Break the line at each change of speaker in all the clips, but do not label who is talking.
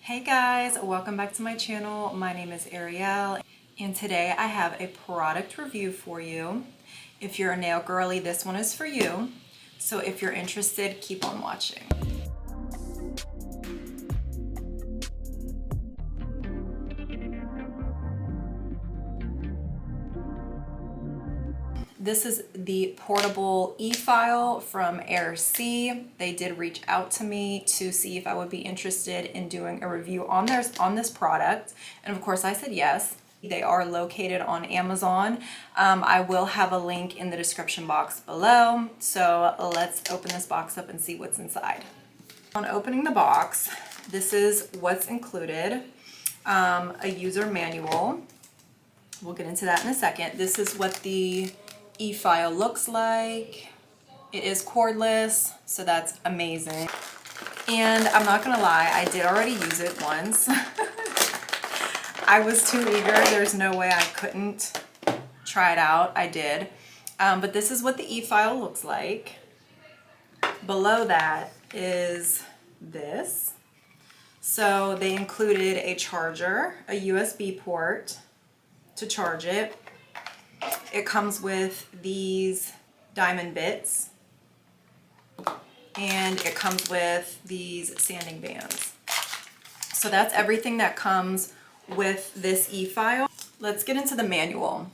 Hey guys, welcome back to my channel. My name is Ariel and today I have a product review for you. If you're a nail girly, this one is for you. So if you're interested, keep on watching. This is the portable e-file from Airsee. They did reach out to me to see if I would be interested in doing a review on this product. And of course I said yes. They are located on Amazon. I will have a link in the description box below. So let's open this box up and see what's inside. On opening the box, this is what's included. A user manual. We'll get into that in a second. This is what the e-file looks like. It is cordless, so that's amazing. And I'm not gonna lie, I did already use it once. I was too eager. There's no way I couldn't try it out. I did. But this is what the e-file looks like. Below that is this. So they included a charger, a USB port to charge it. It comes with these diamond bits and it comes with these sanding bands. So that's everything that comes with this e-file. Let's get into the manual.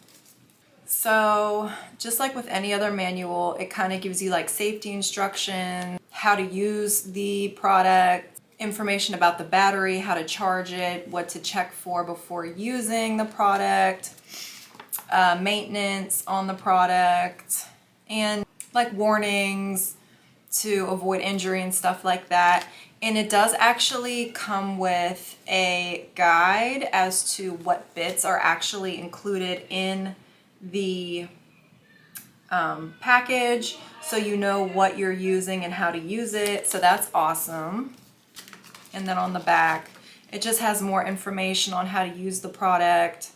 So just like with any other manual, it kind of gives you like safety instructions, how to use the product, information about the battery, how to charge it, what to check for before using the product, maintenance on the product, and like warnings to avoid injury and stuff like that. And it does actually come with a guide as to what bits are actually included in the package, so you know what you're using and how to use it. So that's awesome. And then on the back, it just has more information on how to use the product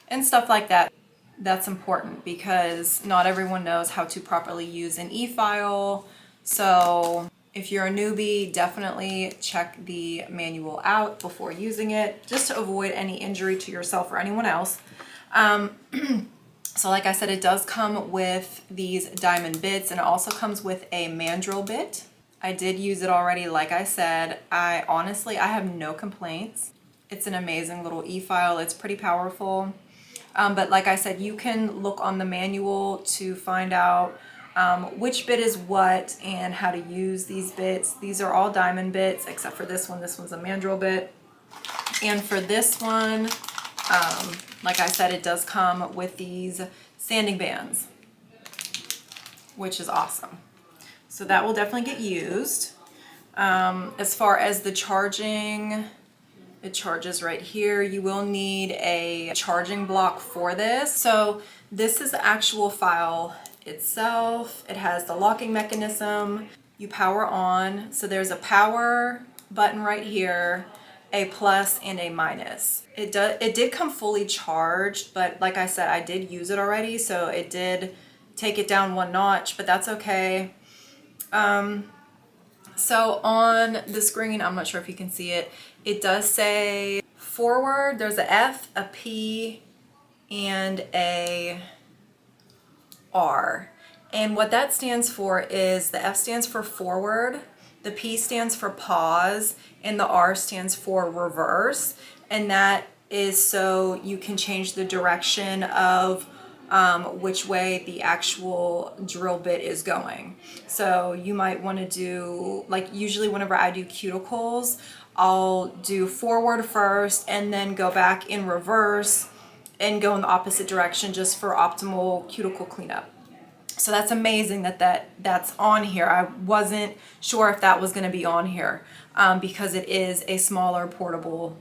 and stuff like that. That's important because not everyone knows how to properly use an e-file. So if you're a newbie, definitely check the manual out before using it, just to avoid any injury to yourself or anyone else. So like I said, it does come with these diamond bits, and it also comes with a mandrel bit. I did use it already, like I said. I have no complaints. It's an amazing little e-file. It's pretty powerful. But like I said, you can look on the manual to find out which bit is what and how to use these bits. These are all diamond bits except for this one. This one's a mandrel bit. And for this one, like I said, it does come with these sanding bands, which is awesome. So that will definitely get used. As far as the charging, it charges right here. You will need a charging block for this. So this is the actual file itself. It has the locking mechanism. You power on. So there's a power button right here, a plus and a minus. It did come fully charged, but like I said, I did use it already, so it did take it down one notch, but that's okay. So on the screen, I'm not sure if you can see it, it does say forward. There's a F, a P, and a R. And what that stands for is the F stands for forward, the P stands for pause, and the R stands for reverse. And that is so you can change the direction of which way the actual drill bit is going. So you might want to do, like usually whenever I do cuticles, I'll do forward first and then go back in reverse and go in the opposite direction just for optimal cuticle cleanup. So that's amazing that that's on here. I wasn't sure if that was going to be on here because it is a smaller portable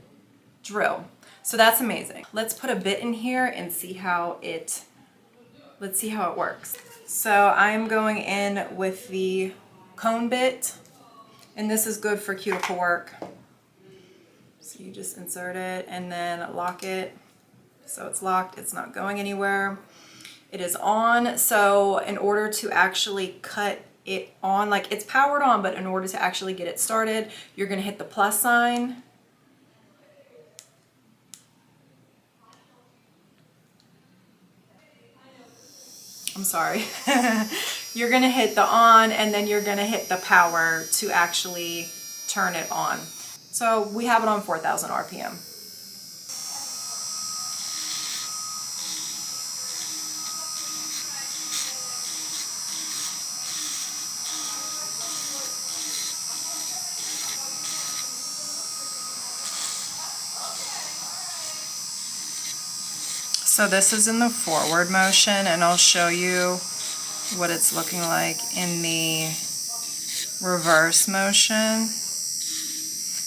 drill. So that's amazing. Let's put a bit in here and see how it works. So I'm going in with the cone bit, and this is good for cuticle work. So you just insert it and then lock it. So it's locked, it's not going anywhere. It is on. So in order to actually cut it on, like it's powered on, but in order to actually get it started, you're gonna hit the plus sign I'm sorry. You're gonna hit the on and then you're gonna hit the power to actually turn it on. So we have it on 4,000 RPM. So this is in the forward motion, and I'll show you what it's looking like in the reverse motion.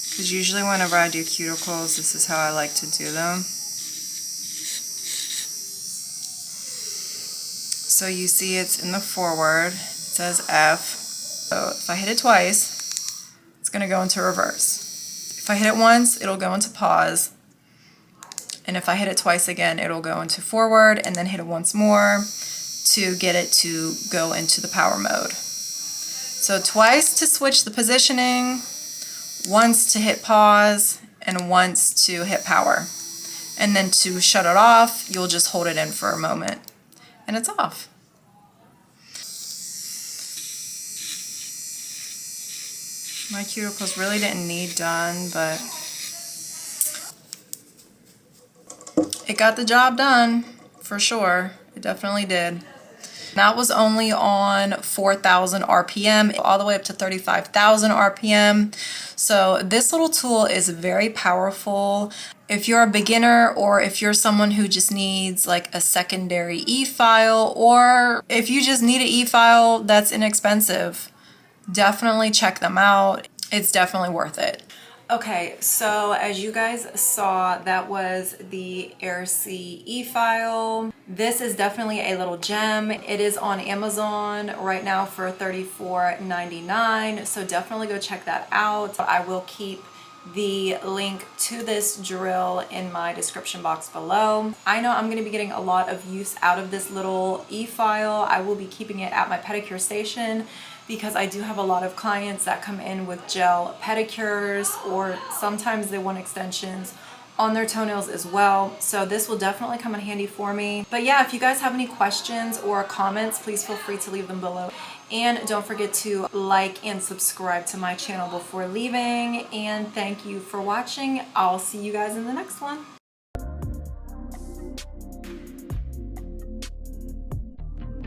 Because usually whenever I do cuticles, this is how I like to do them. So you see it's in the forward, it says F. So if I hit it twice, it's going to go into reverse. If I hit it once, it'll go into pause. And if I hit it twice again, it'll go into forward, and then hit it once more to get it to go into the power mode. So twice to switch the positioning, once to hit pause, and once to hit power. And then to shut it off, you'll just hold it in for a moment, and it's off. My cuticles really didn't need done, but it got the job done, for sure. It definitely did. That was only on 4,000 RPM, all the way up to 35,000 RPM. So this little tool is very powerful. If you're a beginner, or if you're someone who just needs like a secondary E-file, or if you just need an E-file that's inexpensive, definitely check them out. It's definitely worth it. Okay, so as you guys saw, that was the Airsee E-file. This is definitely a little gem. It is on Amazon right now for $34.99, so definitely go check that out. I will keep the link to this drill in my description box below. I know I'm going to be getting a lot of use out of this little E-file. I will be keeping it at my pedicure station, because I do have a lot of clients that come in with gel pedicures, or sometimes they want extensions on their toenails as well. So this will definitely come in handy for me. But yeah, if you guys have any questions or comments, please feel free to leave them below. And don't forget to like and subscribe to my channel before leaving. And thank you for watching. I'll see you guys in the next one.